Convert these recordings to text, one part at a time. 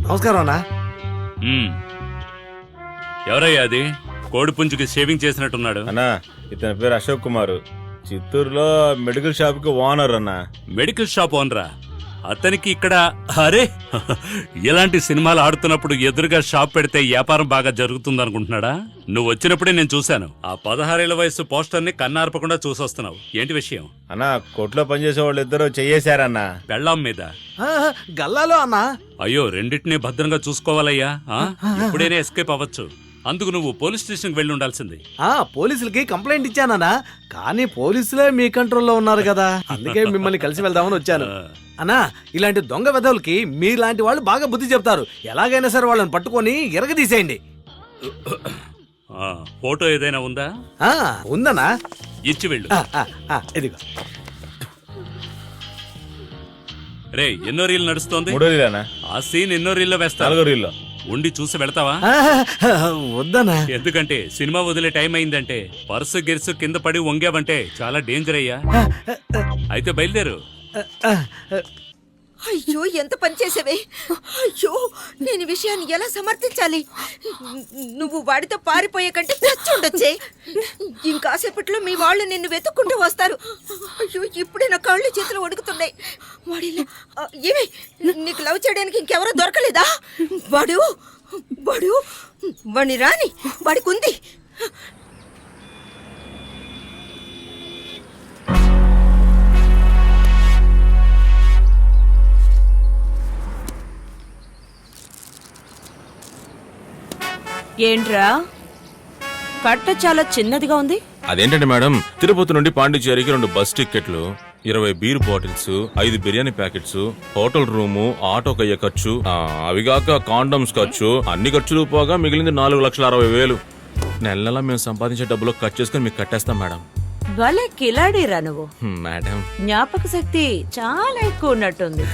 నమస్కారం అన్నా. ఎవరయ్యా అది? కోడి పుంజుకి షేవింగ్ చేసినట్టున్నాడు. అన్నా ఇతని పేరు అశోక్ కుమార్, చిత్తూరులో మెడికల్ షాప్ కి ఓనర్ అన్నా. మెడికల్ షాప్ ఓనరా? అతనికి ఇక్కడ అరే ఇలాంటి సినిమాలు ఆడుతున్నప్పుడు ఎదురుగా షాప్ పెడితే వ్యాపారం బాగా జరుగుతుంది అనుకుంటున్నాడా? నువ్వు వచ్చినప్పుడే నేను చూశాను. ఆ 16 ఏళ్ల వయసు పోస్టర్ ని కన్నార్పకుండా చూసొస్తున్నావు. ఏంటి విషయం? అన్నా కొట్లో పనిచేసే వాళ్ళు ఇద్దరు చెయ్యేశారన్నా. పెళ్ళాం మీద గల్లాలో అన్నా. అయ్యో, రెండింటినీ భద్రంగా చూసుకోవాలయ్యా. ఎప్పుడైనా ఎస్కేప్ అవ్వచ్చు. అందుకు నువ్వు పోలీస్ స్టేషన్కి వెళ్ళి ఉండాల్సింది. పోలీసులకి కంప్లైంట్ ఇచ్చానన్నా, కానీ పోలీసులే మీ కంట్రోల్లో ఉన్నారు కదా, అందుకే మిమ్మల్ని కలిసి వెళ్దామని వచ్చాను. అన్నా, ఇలాంటి దొంగ వెధవులకి మీలాంటి వాళ్ళు బాగా బుద్ధి చెప్తారు. ఎలాగైనా సరే వాళ్ళని పట్టుకొని ఎరగదీసేయండి. ఫోటో ఏదైనా ఉందా? ఉందన్నా, ఇచ్చి వెళ్ళు. ఇదిగో. రే, ఎన్నో రీల్ నడుస్తోంది? 3 రీలేనా? ఆ సీన్ ఎన్నో రీల్లో వేస్తా. 4 రీల్లో ఉండి చూసి వెళతావా? వద్దనా. ఎందుకంటే సినిమా వదిలే టైం అయిందంటే పర్సు గిర్సు కింద పడి వంగావంటే చాలా డేంజర్ అయ్యా. అయితే బయలుదేరు. అయ్యో, ఎంత పని చేసేవే. అయ్యో, నేను విషయాన్ని ఎలా సమర్థించాలి? నువ్వు వాడితో పారిపోయే కంటే చచ్చుండొచ్చే. ఇంకాసేపట్లో మీ వాళ్ళు నిన్ను వెతుక్కుంటూ వస్తారు. అయ్యో, ఇప్పుడే నా కళ్ళు చేతులు వణుకుతున్నాయి. వాడి ఏమి నీకు లవ్ చేయడానికి ఇంకెవరో దొరకలేదా? వాడిని రాని, వాడికి ఉంది. ఏంట్రా, కట్ట చాలా చిన్నదిగా ఉంది. అదేంటండి మేడం, తిరుపతి నుండి పాండిచేరికి 2 బస్ టికెట్లు, 20 beer bottles, 5 biryani packets, hotel room, ఆటోకి అయ్యే ఖర్చు, అవిగాక కాండమ్స్ ఖర్చు, అన్ని ఖర్చులు పోగా మిగిలింది 4,60,000. నెల మేము సంపాదించే డబ్బులో ఖర్చు చేసుకుని మీకు కట్టేస్తాం మేడం. భలే కిలాడీరా నువ్వు. మేడం, జ్ఞాపక శక్తి చాలా ఎక్కువ ఉన్నట్టుంది.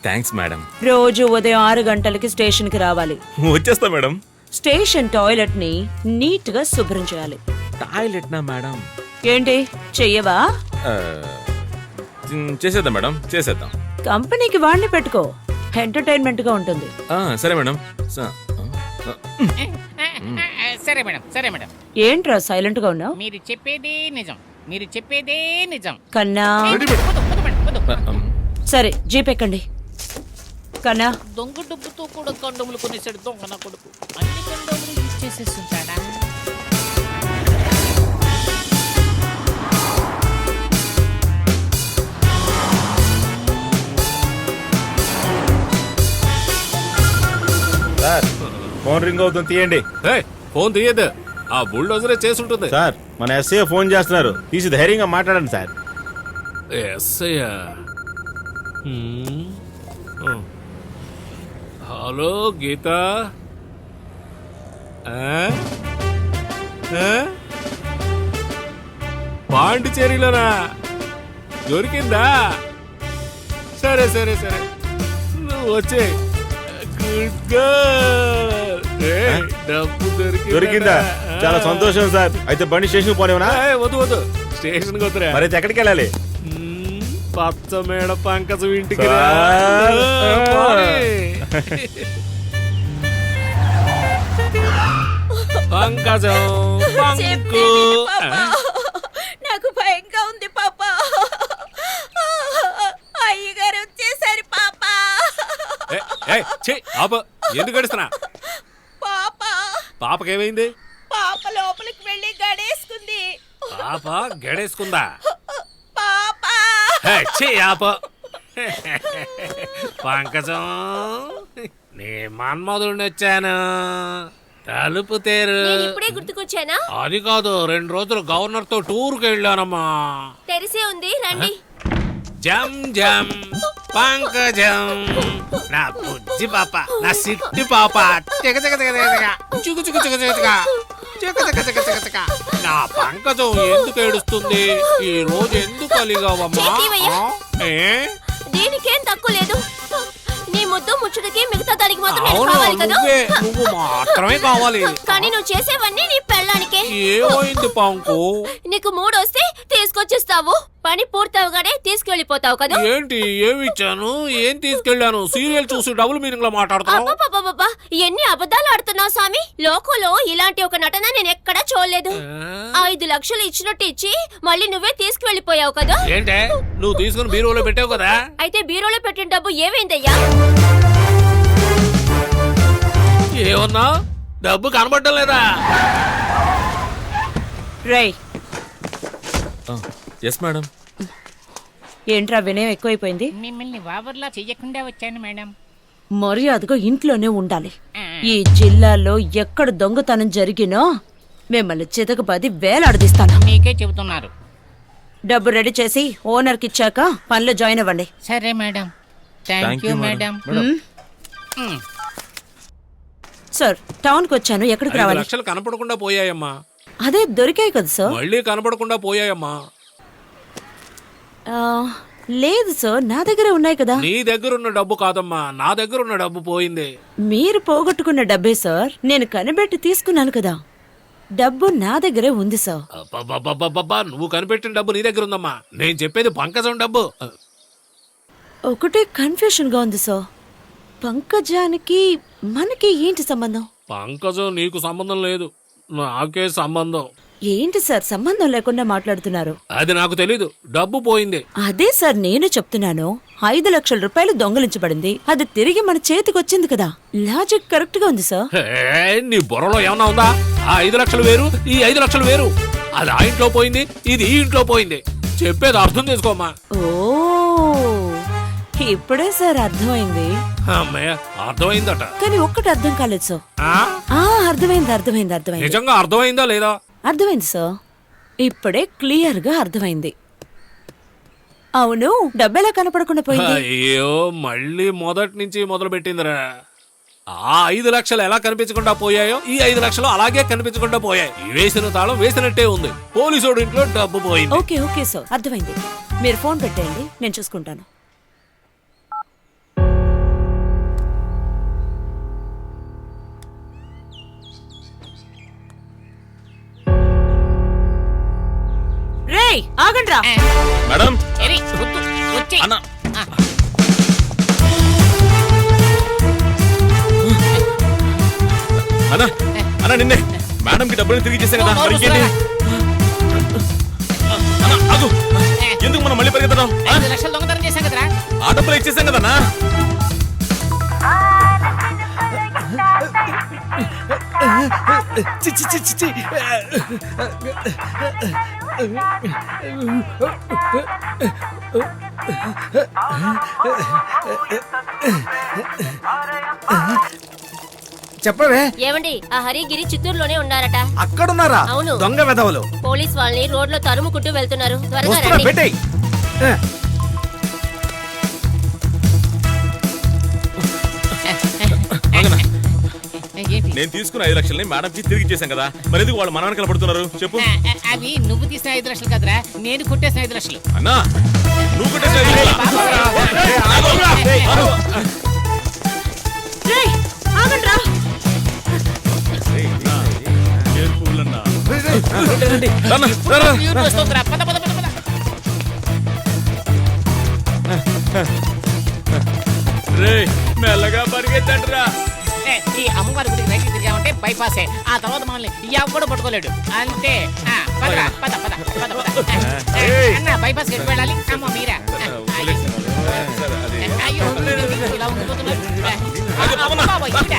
Thanks madam. రోజు ఉదయం 6 గంటలకి స్టేషన్ కి రావాలి. వచ్చేస్తా మేడం. స్టేషన్ టాయిలెట్ ని నీట్ గా శుభ్రం చేయాలి. టాయిలెట్ నా మేడం? ఏంటి చెయ్యవా? చేసేద్దాం మేడం, చేసేద్దాం. కంపెనీకి వాడిని పెట్టుకో, ఎంటర్టైన్మెంట్ గా ఉంటుంది. సరే మేడం. సరే మేడం, సరే మేడం. ఏంట్రా సైలెంట్ గా ఉన్నావు? మీరు చెప్పేదే నిజం, మీరు చెప్పేదే నిజం. కన్నా, సరే జీప్ ఎక్కండి. కన్నా, దొంగ డబ్బుతో కూడా కండములు కొనేసాడు దొంగ నా కొడుకు. అన్ని కండములు యూజ్ చేసేస్తుంటాడా? సార్, ఫోన్ రింగ్ అవుతుంది, తీయండి. ఫోన్ తీయద్దు, ఆ బుల్డోజరే చేసుంటుంది. సార్, మన ఎస్ఐ ఫోన్ చేస్తున్నారు, తీసి ధైర్యంగా మాట్లాడండి సార్. ఎస్ఐ? హలో గీత, పాండిచేరిలోనా? దొరికిందా? సరే సరే సరే, నువ్వు వచ్చే. డబ్బు దొరికిందా? చాలా సంతోషం సార్. అయితే బండి స్టేషన్ పోనేవనా? వద్దు, స్టేషన్ వద్దురా. మరి అయితే ఎక్కడికి వెళ్ళాలి? పచ్చ మేడ పంకజం ఇంటికి. పంకజం, నాకు భయంగా ఉంది పాప. అయ్యగారు వచ్చేసారు పాప. ఎందుకు గడుస్తున్నా? పాపకేమైంది? పాప లోపలికి వెళ్ళి గడేసుకుంది. పాప గడేసుకుందా? పాప పంకజం, నీ మన్మధుడిని వచ్చాను. తలుపు తేరు. ఇప్పుడే గుర్తుకొచ్చానా? అది కాదు, 2 రోజులు గవర్నర్ తో టూర్కి వెళ్ళానమ్మా. తెరిసే ఉంది, రండి. జం జం పంకజం, నా బుజ్జి పాప, నా సిట్టి పాప. నా పంకజం ఎందుకు ఏడుస్తుంది? ఈ రోజు ఎందుకు అలిగావమ్మా? దీనికేం తక్కువ లేదు. నీ ముద్దు ముచ్చుడికి మిగతా దానికి మాత్రం నేను అవును కావాలి కదా. నువ్వు మాత్రమే కావాలి. కానీ నువ్వు చేసేవన్నీ నీ పెళ్ళానికే. ఏమైంది పాంకు? నీకు మూడొస్తే తీసుకొచ్చిస్తావు, పని పూర్తవగానే తీసుకెళ్లిపోతావు కదా. ఏంటి ఏమి ఇచ్చాను, ఏం తీసుకెళ్ళాను? సీరియల్ చూసి డబుల్ మీనింగ్ లో మాట్లాడుతున్నావు. అబ్బబ్బబ్బబ్బా, ఎన్ని అబద్ధాలు ఆడుతున్నావు సామి. లోకంలో ఇలాంటి ఒక నటన నేను ఎక్కడా చూడలేదు. 5 లక్షలు ఇచ్చినట్టు ఇచ్చి మళ్ళీ నువ్వే తీసుకువెళ్ళిపోయావు కదా. ఏంటే నువ్వు తీసుకుని బీరువాలో పెట్టావు కదా. అయితే బీరోలో పెట్టిన డబ్బు ఏమైందయ్యా? ఏమన్నా డబ్బు కనబడటం లేదా? రేయ్, ఎస్ మేడం. ఏంట్రా వినయం ఎక్కువైపోయింది? మిమ్మల్ని వావర్లా చెయ్యకుండా వచ్చాను మేడం. మర్యాదగా ఇంట్లోనే ఉండాలి. ఈ జిల్లాలో ఎక్కడ దొంగతనం జరిగినా మిమ్మల్ని చితకపది వేలాడదీస్తాను. మీకే చెబుతున్నారు. డబ్బు రెడీ చేసి ఓనర్కి ఇచ్చాక పనిలో జాయిన్ అవ్వండి. సరే madam. Thank you madam. Sir, టౌన్కి వచ్చాను. ఎక్కడికి 5 రావాలి? లక్షలు కనపడకుండా పోయాయమ్మా. అదే దొరికాయి కదా సార్. మళ్ళీ కనపడకుండా పోయాయమ్మా. ఆ, లేదు సార్, నా దగ్గరే ఉన్నాయి కదా. నీ దగ్గర ఉన్న డబ్బు కాదమ్మా, నా దగ్గర ఉన్న డబ్బు పోయింది. మీరు పోగొట్టుకున్న డబ్బే సార్, నేను కనిపెట్టి తీసుకున్నాను కదా. డబ్బు నా దగ్గరే ఉంది సార్. అబ్బబ్బబ్బబ్బబ్బా, నువ్వు కనిపెట్టిన డబ్బు నీ దగ్గర ఉందమ్మా. నేను చెప్పేది పంకజం డబ్బు. ఒకటే కన్ఫ్యూషన్ గా ఉంది సార్. పంకజానికి మనకి ఏంటి సంబంధం? పంకజం నీకు సంబంధం లేదు, నాకే సంబంధం. ఏంటి సార్ సంబంధం లేకుండా మాట్లాడుతున్నారు? అది నాకు తెలీదు, డబ్బు పోయింది. అదే సార్ నేను చెప్తున్నాను. 5 లక్షల రూపాయలు దొంగలించబడింది, అది తిరిగి మన చేతికి వచ్చింది కదా. లాజిక్ కరెక్ట్ గా ఉంది సార్. హే, నీ బుర్రలో ఏమన్నా ఉందా? ఆ 5 లక్షలు వేరు, ఈ 5 లక్షలు వేరు. అది ఆ ఇంట్లో పోయింది, ఇది ఈ ఇంట్లో పోయింది. చెప్పేది అర్థం చేసుకోమ్మా. ఓ, ఇప్పుడే సార్ అర్థమైంది. అమ్మయ్య, అర్థమైందట. కానీ ఒక్కటి అర్థం కాలేదు సార్. ఆ? అర్థమైంది. నిజంగా అర్థమైందా లేదా? అర్థమైంది సార్, ఇప్పుడే క్లియర్ గా అర్థమైంది. అవును, డబ్బెలా కనపడకుండా పోయింది? అయ్యో, మళ్ళీ మొదటి నుంచి మొదలు పెట్టిందిరా. ఆ 5 లక్షలు ఎలా కనిపించకుండా పోయాయో ఈ 5 లక్షలు అలాగే కనిపించకుండా పోయాయి. వేసిన తాళం వేసినట్టే ఉంది. పోలీసోడు ఇంట్లో డబ్బు పోయింది. ఓకే సార్, అర్థమైంది. మీరు ఫోన్ పెట్టేయండి, నేను చూసుకుంటాను. రేయ్, ఆగండ్రా. మేడం ఎరి, వద్దు, వచ్చేయ్. అన్న అన్న అన్న నిన్నే మేడం కి డబ్బులు తిరిగి ఇచ్చేసాం కదా. మరి ఇంకేంటి? అన్న, ఆగు. ఎందుకు మనం మళ్ళీ పరిగెత్తడం? 5 లక్షలు దొంగతనం చేశాం కదరా. ఆ డబ్బులు ఇచ్చేసాం కదన్నా. చి, చి, చి, చి, చి. చెప్పవే, ఏమండి, ఆ హరిగిరి చిత్తూరులోనే ఉన్నారట. అక్కడున్నారా అవును. దొంగ వెధవలు? పోలీస్ వాళ్ళని రోడ్లో తరుముకుంటూ వెళ్తున్నారు. త్వరగా వస్తున్నా, రండి. పెట్టేయ్. ఏంటి? నేను తీసుకున్న 5 లక్షల్ని మేడం కి తిరిగి ఇచ్చేసాం కదా. మరి ఎందుకు వాళ్ళు మన వెనకాల పడుతున్నారు చెప్పు? అవి నువ్వు తీసిన 5 లక్షలు కదరా, నేను కొట్టేసిన 5 లక్షలు. అన్నా నువ్వు కొట్టేసిన 5 లక్షలా? రేయ్, ఆగండ్రా. అన్న, రా. ప్యూర్ వస్తుందిరా. పద పద పద పద. రేయ్, మెల్లగా పరిగెత్తండిరా. ఈ అమ్మవారి గుడికి రైట్ తిరిగామంటే బైపాసే. ఆ తర్వాత మనల్ని ఎవడు పట్టుకోలేడు. అంతే. పదరా, పద పద పద పద. అన్న బైపాస్ ఎటు వెళ్ళాలి? అమ్మ మీరా? అయ్యో, ఇలా ఉండిపోతున్నారు. బాబా, ఈడ.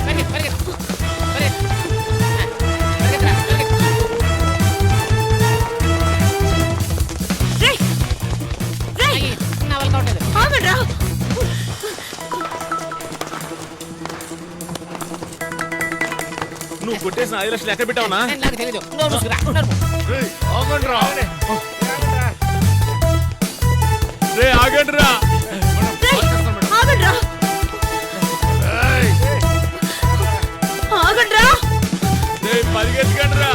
పరిగెత్తు, పరిగెత్తు, పరిగెత్తు. పరిగెత్తురా, పరిగెత్తు. రేయ్, రేయ్, అయ్యి, నా వల్ల కావట్లేదు. ఆగండ్రా. నువ్వు కొట్టేసిన 5 లక్షలు ఎక్కడ పెట్టావునా? నాకు తెలీదు. నోరు మూసుకురా, నోరు మూసు. ఆగండ్రా. రే ఆగండ్రా. ఆగండ్రా. ఆగండ్రా. రే పరిగెత్తకండ్రా.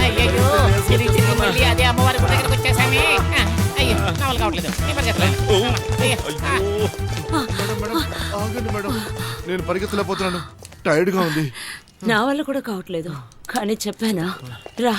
అయ్యయ్యో, తిరిగి తిరిగి మళ్ళీ అదే అమ్మవారి గుడి దగ్గరకు వచ్చేసామే. అయ్యో నా వల్ల కావట్లేదు నేను పరిగెత్తలేను. ఆగండి మేడం, నేను పరిగెత్తలేకపోతున్నాను, టైర్డ్ గా ఉంది. నా వల్ల కూడా కావట్లేదు కానీ చెప్పానా రా